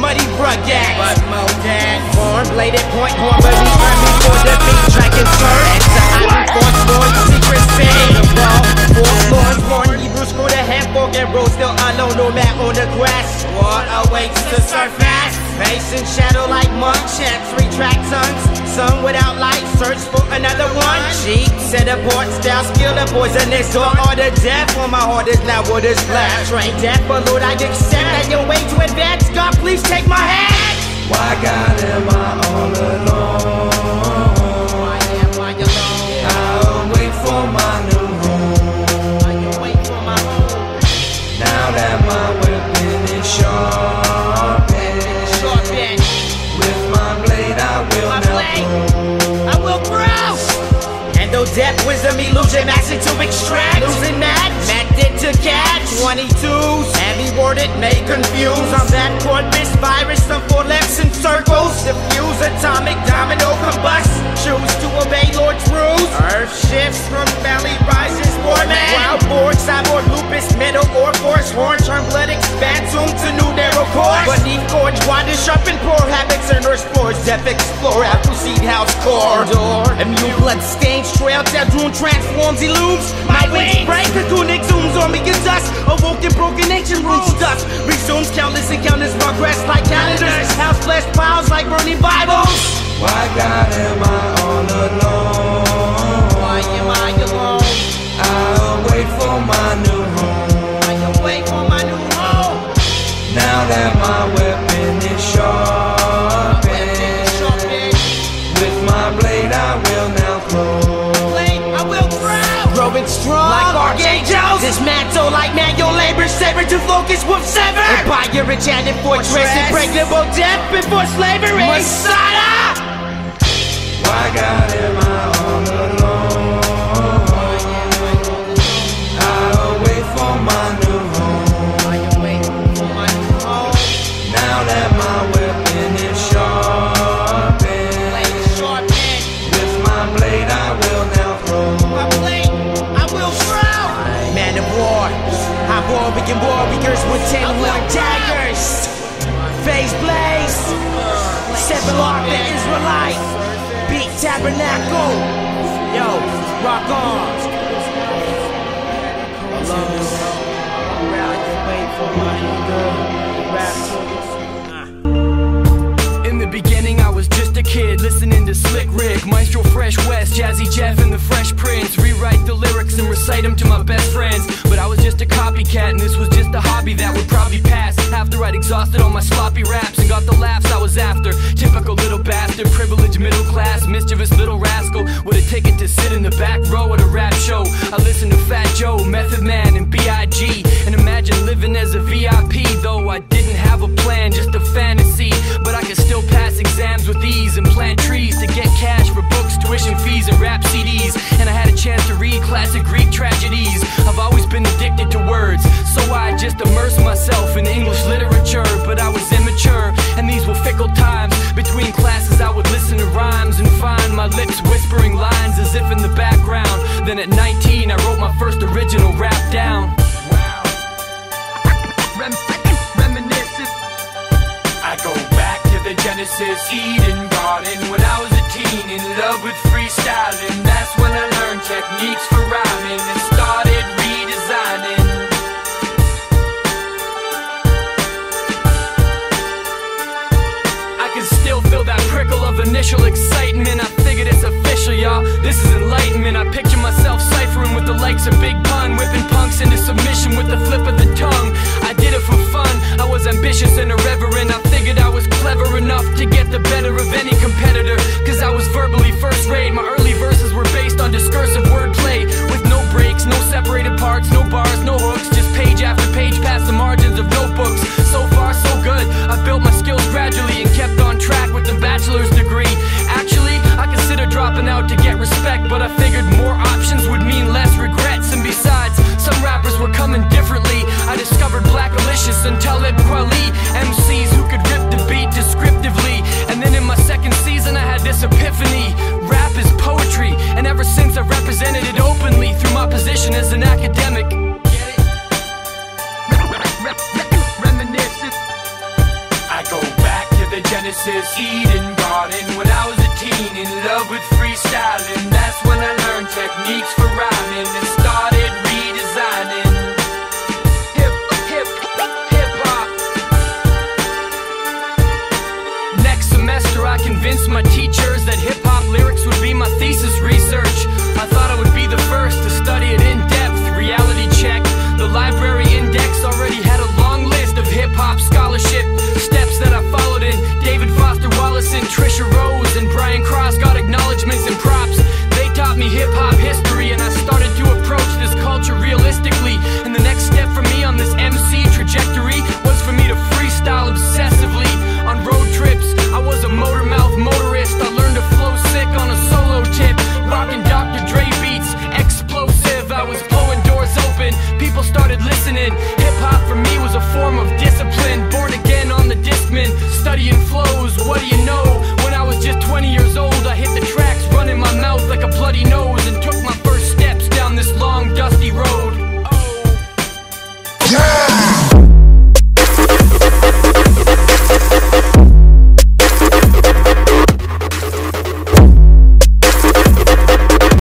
muddy rugged. But Montage, born, bladed point, horn, but he earned me for the beat, dragon turn. Extra ivory, force, secret spin. The ball, force, born, Hebrew school, the hand, fork, and roll, still unknown, no mat on the grass. What awaits to surface? Face and shadow like Montage, 3-track tongues. Sun without light, search for another one. Cheap, set aboard, style, skill, the poisonous or the death. On my heart is not what is left. Train death, but Lord, I accept that your way to advance. God, please take my hand. Why God am I all alone? Why you alone? I'll wait for my new home. Why you wait for my home? Now that my weapon is sharpened, with my blade I will now grow. And though depth, wisdom, illusion, master to extract, losing that, method to catch. 22s, heavy worded, may confuse. I'm that corpus virus, some four lefts in circles. Diffuse, atomic, domino, combust. Choose to obey Lord's rules. Earth shifts from belly, rises, format. Wild board, cyborg, lupus, metal, or force. Horn, turn blood, expand, zoom to new narrow course. Beneath gorge, wander, sharpen, poor habits, and earth explores, depth explore, I proceed house corridor. Immune blood stains, trail, Tadroon transforms, illumes. My wings break, cocoon exhumes on me, gets dust. Awoken, broken, ancient runes, dust. Resumes countless and countless progress like calendars. House flesh piles like burning Bibles. Why God am I all alone? Why am I alone? I'll wait for my new home. Why you wait for my new home? Now that my weapon is sharpened, with my blade I will now grow. Blade, I will grow. Growing strong like archangels. Dismantle like manual labor, saber to focus, whoop sever. Empire, enchanted fortress, impregnable death before slavery. Messiah! Why God am I all alone? I'll wait for my new home. Why you wait for my new home? Now that my weapon is sharpened, with my blade I will now throw. My blade, I will throw. Man of war, I'm warrior warriors with 10 war daggers. Phase blaze, seven lock the Israelite. Beat tabernacle, yo, rock on. In the beginning I was just a kid listening to Slick Rick, Maestro Fresh West, Jazzy Jeff and the Fresh Prince. Rewrite the lyrics and recite them to my best friends. But I was just a copycat and this was just a hobby that would probably pass after I'd exhausted all my sloppy raps and got the laughs I was after. Typical little bastard, privileged middle class, mischievous little rascal with a ticket to sit in the back row at a rap show. I listened to Fat Joe, Method Man and B.I.G. and imagine living as a VIP. Though I didn't have a plan, just a fantasy, but I could still pass exams with ease and plant trees to get cash for books, tuition fees and rap CDs. And I had a chance to read classic Greek tragedies. I've always been addicted to words, so I just immersed myself in English literature. But I was immature and these were fickle times. Between classes I would listen to rhymes and find my lips whispering lines as if in the background. Then at 19 I wrote my first original rap down. Reminiscent. I go back to the Genesis Eden Garden when I was a teen, in love with freestyling. That's when I learned techniques for rhyming and started redesigning. I can still feel that prickle of initial excitement. I figured it's official, y'all. This is enlightenment. I picture myself ciphering with the likes of Big Pun, whipping punks into submission with the flip of the tongue. I did it for fun. I was ambitious and irreverent. I figured I was clever enough to get the better of any competitor, cause I was verbally first rate. My early verses were based on discursive wordplay, with no breaks, no separated parts, no bars, no hooks, just page after page past the margins of notebooks. So far so good, I built my skills gradually and kept on track with the bachelor's degree. Actually, I consider dropping out to get respect, but I figured more options would mean less regrets. And besides, some rappers were coming differently. I discovered Black Alicious and Talib Kweli, MCs who could rip the beat descriptively. And then in my second season I had this epiphany: rap is poetry, and ever since I represented it openly through my position as an academic. Get it? Genesis, Eden Garden. When I was a teen, in love with freestyling, that's when I learned techniques for rhyming and started redesigning hip-hop. Next semester I convinced my teacher